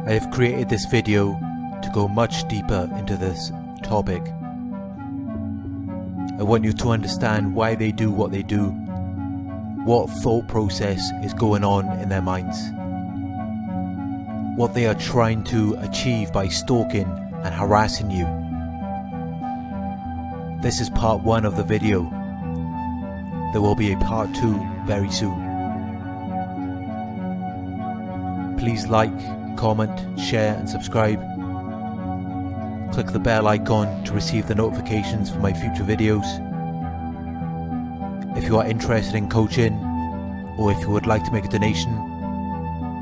I have created this video to go much deeper into this topic. I want you to understand why they do what they do, what thought process is going on in their minds, what they are trying to achieve by stalking and harassing you. This is part 1 of the video. There will be a part 2 very soon. Please like, comment, share and subscribe. Click the bell icon to receive the notifications for my future videos. If you are interested in coaching, or if you would like to make a donation,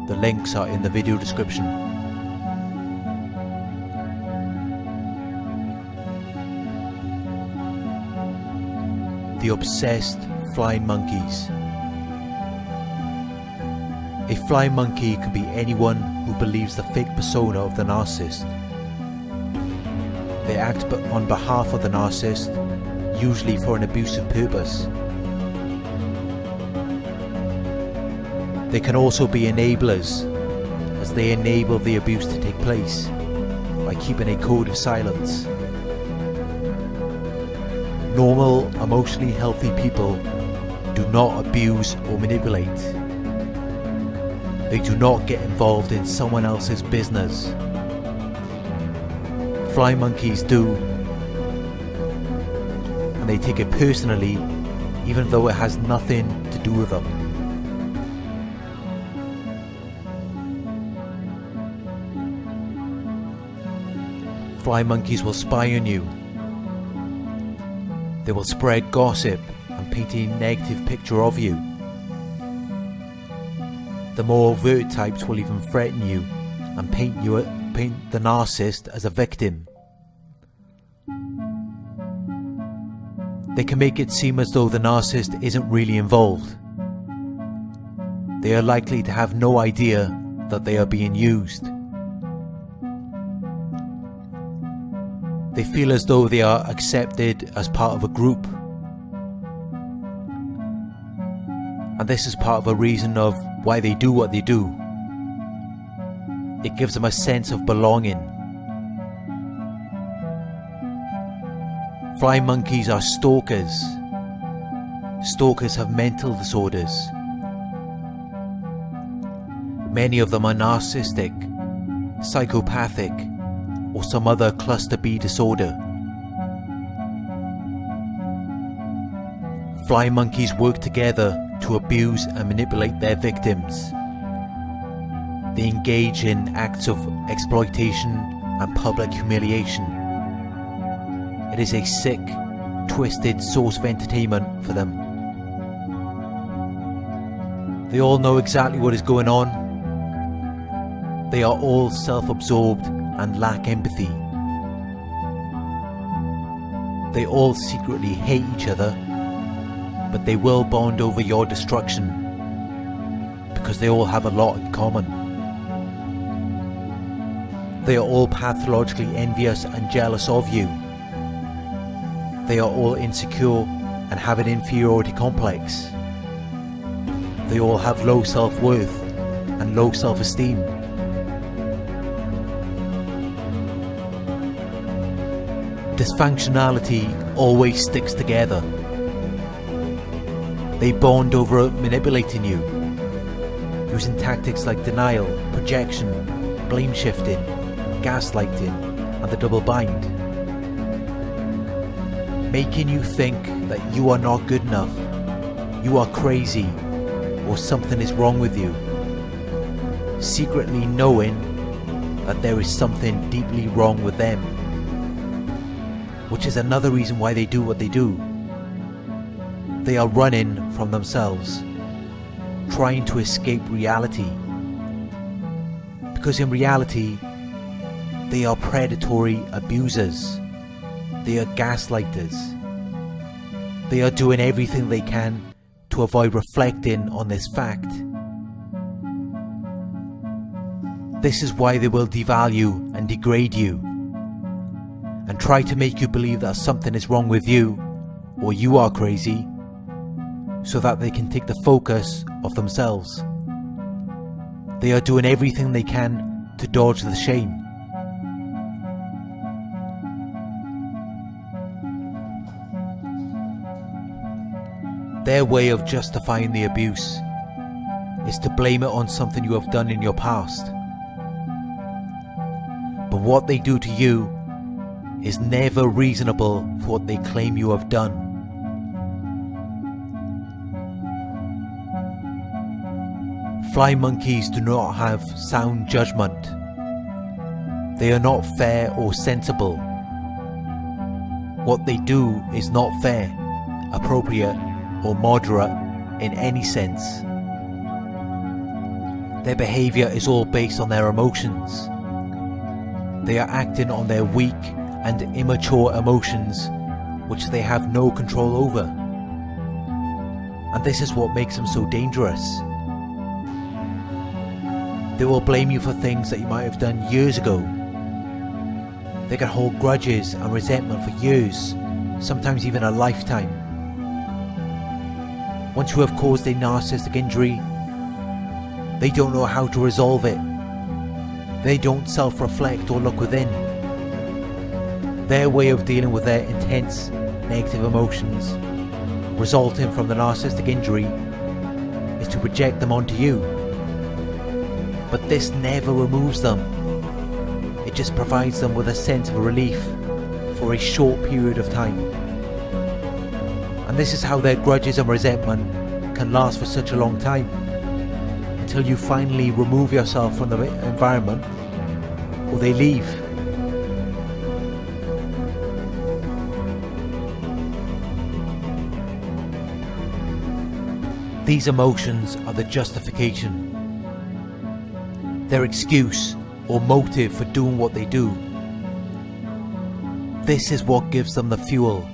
the links are in the video description. The obsessed flying monkeys. A flying monkey can be anyone who believes the fake persona of the narcissist. They act on behalf of the narcissist, usually for an abusive purpose. They can also be enablers, as they enable the abuse to take place by keeping a code of silence. Normal, emotionally healthy people do not abuse or manipulate. They do not get involved in someone else's business. Flying monkeys do, and they take it personally even though it has nothing to do with them. Flying monkeys will spy on you. They will spread gossip and paint a negative picture of you. The more overt types will even threaten you and paint the narcissist as a victim. They can make it seem as though the narcissist isn't really involved. They are likely to have no idea that they are being used. They feel as though they are accepted as part of a group. And this is part of a reason of why they do what they do. It gives them a sense of belonging. Flying monkeys are stalkers. Stalkers have mental disorders. Many of them are narcissistic, psychopathic, or some other cluster B disorder. Flying monkeys work together to abuse and manipulate their victims. They engage in acts of exploitation and public humiliation. It is a sick, twisted source of entertainment for them. They all know exactly what is going on. They are all self-absorbed and lack empathy. They all secretly hate each other, but they will bond over your destruction because they all have a lot in common. They are all pathologically envious and jealous of you. They are all insecure and have an inferiority complex. They all have low self-worth and low self-esteem. Dysfunctionality always sticks together. They bond over manipulating you, using tactics like denial, projection, blame shifting, gaslighting, and the double bind. Making you think that you are not good enough, you are crazy, or something is wrong with you. Secretly knowing that there is something deeply wrong with them. Which is another reason why they do what they do. They are running from themselves, trying to escape reality. Because in reality, they are predatory abusers. They are gaslighters. They are doing everything they can to avoid reflecting on this fact. This is why they will devalue and degrade you, and try to make you believe that something is wrong with you, or you are crazy, so that they can take the focus off themselves. They are doing everything they can to dodge the shame. Their way of justifying the abuse is to blame it on something you have done in your past. But what they do to you is never reasonable for what they claim you have done. Fly monkeys do not have sound judgment. They are not fair or sensible. What they do is not fair, appropriate, or moderate in any sense. Their behaviour is all based on their emotions. They are acting on their weak and immature emotions, which they have no control over. And this is what makes them so dangerous. They will blame you for things that you might have done years ago. They can hold grudges and resentment for years, sometimes even a lifetime. Once you have caused a narcissistic injury, they don't know how to resolve it. They don't self-reflect or look within. Their way of dealing with their intense negative emotions resulting from the narcissistic injury is to project them onto you. But this never removes them. It just provides them with a sense of relief for a short period of time. And this is how their grudges and resentment can last for such a long time, until you finally remove yourself from the environment or they leave. These emotions are the justification, their excuse or motive for doing what they do. This is what gives them the fuel,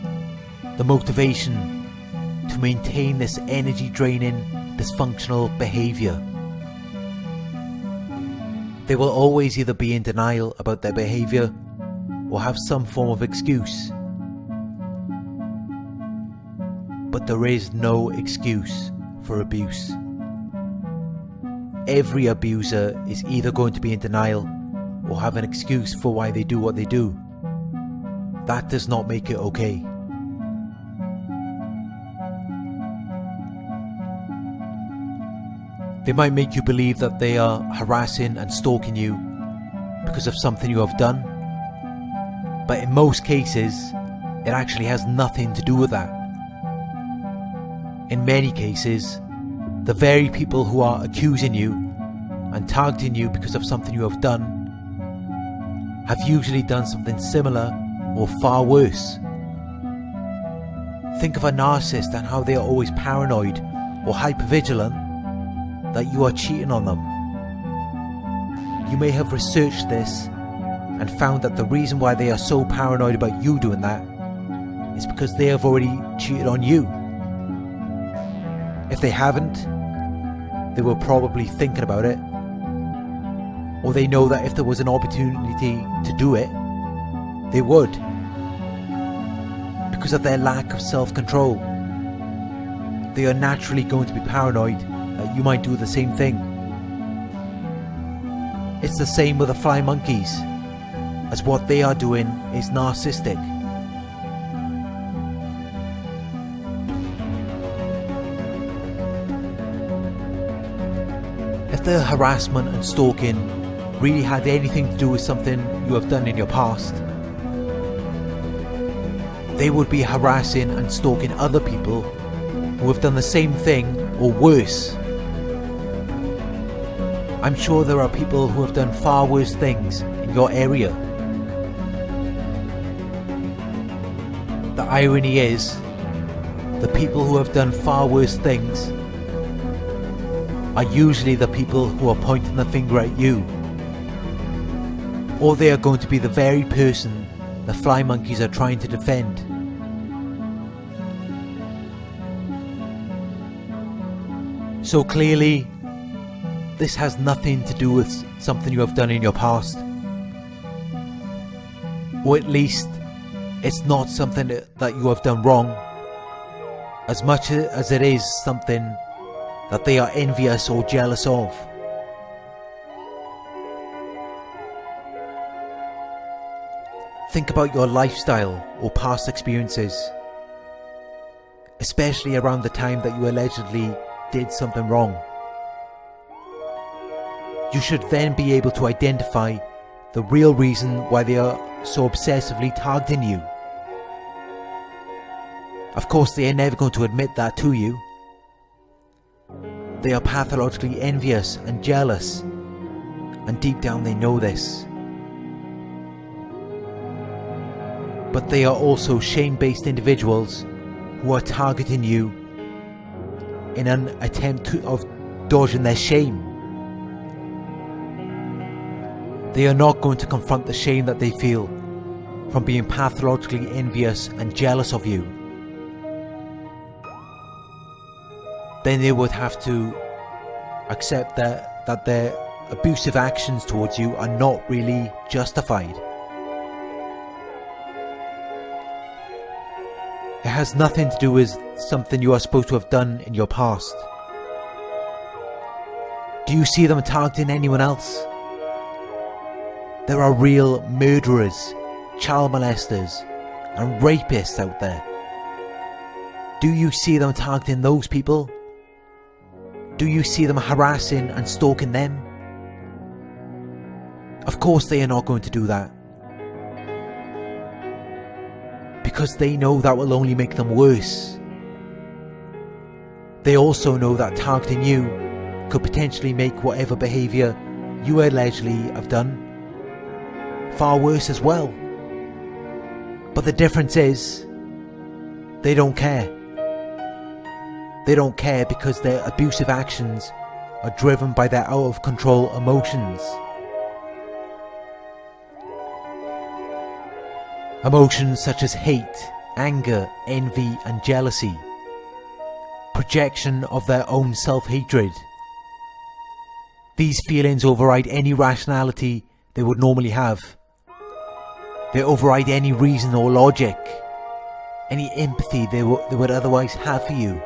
the motivation to maintain this energy-draining, dysfunctional behaviour. They will always either be in denial about their behaviour or have some form of excuse. But there is no excuse for abuse. Every abuser is either going to be in denial or have an excuse for why they do what they do. That does not make it okay. They might make you believe that they are harassing and stalking you because of something you have done, but in most cases, it actually has nothing to do with that. In many cases, the very people who are accusing you and targeting you because of something you have done have usually done something similar or far worse. Think of a narcissist and how they are always paranoid or hypervigilant that you are cheating on them. You may have researched this and found that the reason why they are so paranoid about you doing that is because they have already cheated on you. If they haven't, they were probably thinking about it, or they know that if there was an opportunity to do it, they would, because of their lack of self-control. They are naturally going to be paranoid that you might do the same thing. It's the same with the fly monkeys, as what they are doing is narcissistic. If the harassment and stalking really had anything to do with something you have done in your past, they would be harassing and stalking other people who have done the same thing or worse. I'm sure there are people who have done far worse things in your area. The irony is, the people who have done far worse things are usually the people who are pointing the finger at you. Or they are going to be the very person the fly monkeys are trying to defend. So clearly, this has nothing to do with something you have done in your past. Or at least, it's not something that you have done wrong, as much as it is something that they are envious or jealous of. Think about your lifestyle or past experiences, especially around the time that you allegedly did something wrong. You should then be able to identify the real reason why they are so obsessively targeting you. Of course, they are never going to admit that to you. They are pathologically envious and jealous, and deep down they know this. But they are also shame-based individuals who are targeting you in an attempt of dodging their shame. They are not going to confront the shame that they feel from being pathologically envious and jealous of you. Then they would have to accept that their abusive actions towards you are not really justified. It has nothing to do with something you are supposed to have done in your past. Do you see them targeting anyone else? There are real murderers, child molesters, and rapists out there. Do you see them targeting those people? Do you see them harassing and stalking them? Of course they are not going to do that, because they know that will only make them worse. They also know that targeting you could potentially make whatever behaviour you allegedly have done far worse as well. But the difference is, they don't care. They don't care because their abusive actions are driven by their out of control emotions. Emotions such as hate, anger, envy and jealousy. Projection of their own self-hatred. These feelings override any rationality they would normally have. They override any reason or logic, any empathy they would otherwise have for you.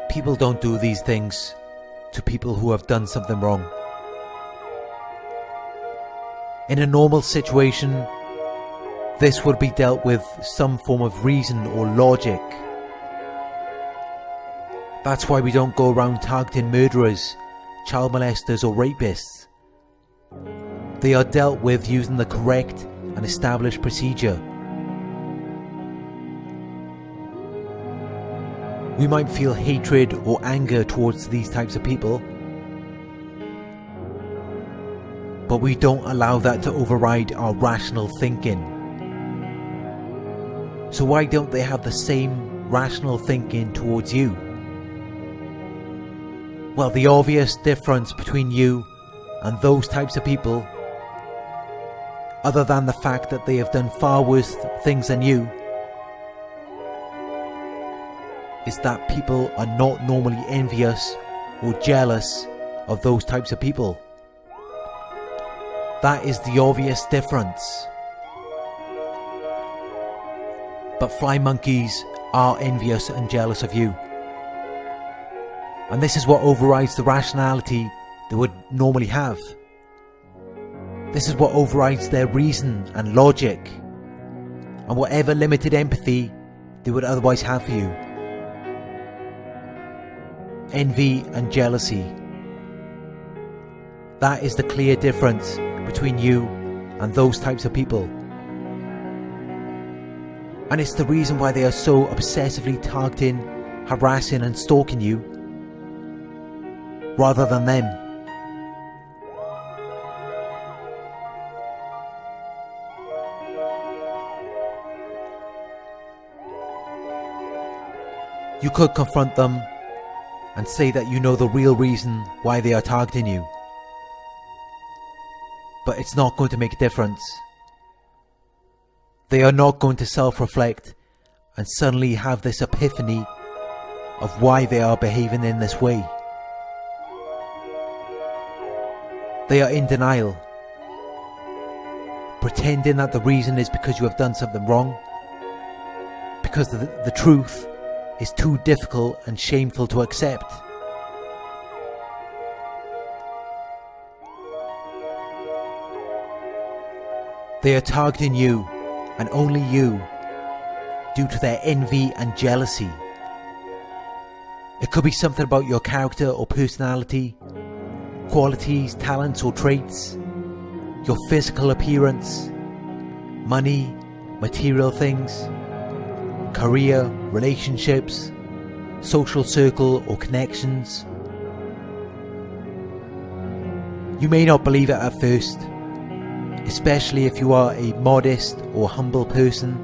People don't do these things to people who have done something wrong. In a normal situation, this would be dealt with some form of reason or logic. That's why we don't go around targeting murderers, child molesters or rapists. They are dealt with using the correct and established procedure. We might feel hatred or anger towards these types of people, but we don't allow that to override our rational thinking. So why don't they have the same rational thinking towards you? Well, the obvious difference between you and those types of people, other than the fact that they have done far worse things than you, is that people are not normally envious or jealous of those types of people. That is the obvious difference. But fly monkeys are envious and jealous of you. And this is what overrides the rationality they would normally have. This is what overrides their reason and logic, and whatever limited empathy they would otherwise have for you. Envy and jealousy. That is the clear difference between you and those types of people. And it's the reason why they are so obsessively targeting, harassing and stalking you, rather than them. You could confront them and say that you know the real reason why they are targeting you, but it's not going to make a difference. They are not going to self-reflect and suddenly have this epiphany of why they are behaving in this way. They are in denial, pretending that the reason is because you have done something wrong, because the truth is too difficult and shameful to accept. They are targeting you, and only you, due to their envy and jealousy. It could be something about your character or personality, qualities, talents or traits, your physical appearance, money, material things, career, relationships, social circle or connections. You may not believe it at first, especially if you are a modest or humble person.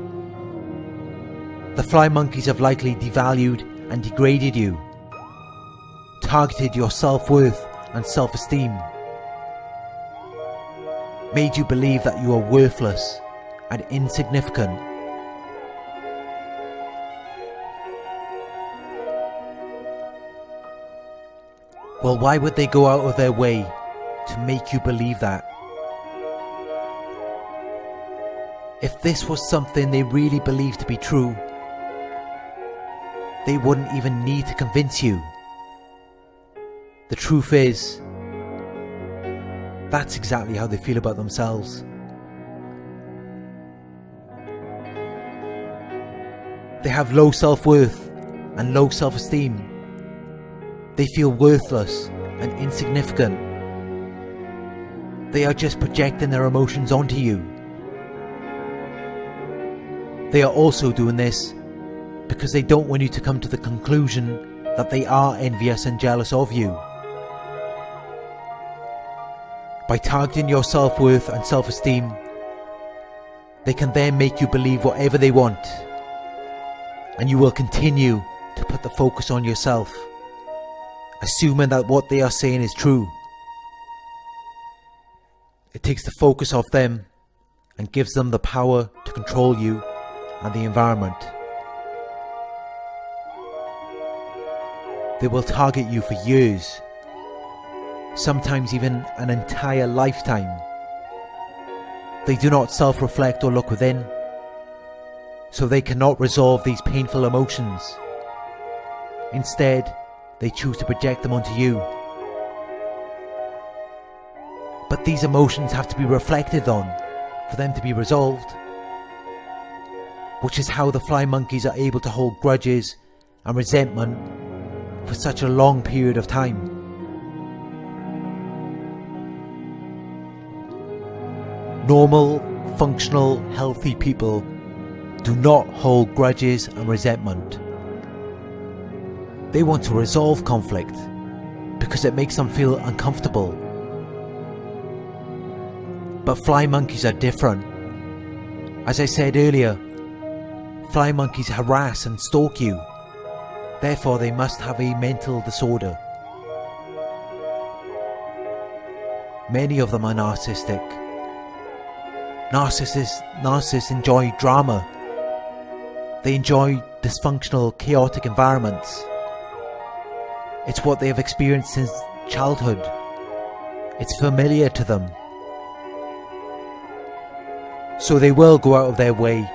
The fly monkeys have likely devalued and degraded you, targeted your self-worth and self-esteem, made you believe that you are worthless and insignificant. Well, why would they go out of their way to make you believe that? If this was something they really believed to be true, they wouldn't even need to convince you. The truth is, that's exactly how they feel about themselves. They have low self-worth and low self-esteem. They feel worthless and insignificant. They are just projecting their emotions onto you. They are also doing this because they don't want you to come to the conclusion that they are envious and jealous of you. By targeting your self-worth and self-esteem, they can then make you believe whatever they want, and you will continue to put the focus on yourself, assuming that what they are saying is true. It takes the focus off them and gives them the power to control you and the environment. They will target you for years, sometimes even an entire lifetime. They do not self-reflect or look within, so they cannot resolve these painful emotions. Instead, they choose to project them onto you. But these emotions have to be reflected on for them to be resolved, which is how the fly monkeys are able to hold grudges and resentment for such a long period of time. Normal, functional, healthy people do not hold grudges and resentment. They want to resolve conflict because it makes them feel uncomfortable. But fly monkeys are different. As I said earlier, fly monkeys harass and stalk you. Therefore, they must have a mental disorder. Many of them are narcissistic. Narcissists enjoy drama. They enjoy dysfunctional, chaotic environments. It's what they have experienced since childhood. It's familiar to them. So they will go out of their way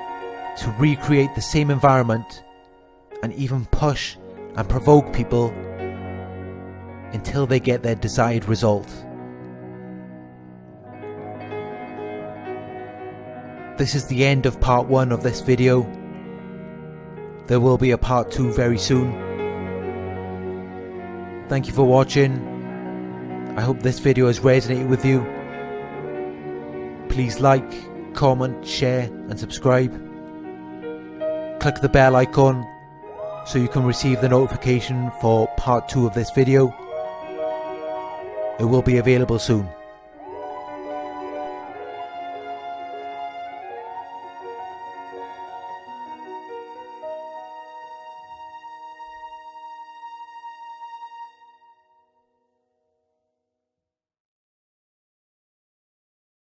to recreate the same environment and even push and provoke people until they get their desired result. This is the end of part 1 of this video. There will be a part 2 very soon. Thank you for watching. I hope this video has resonated with you. Please like, comment, share and subscribe. Click the bell icon so you can receive the notification for part 2 of this video. It will be available soon.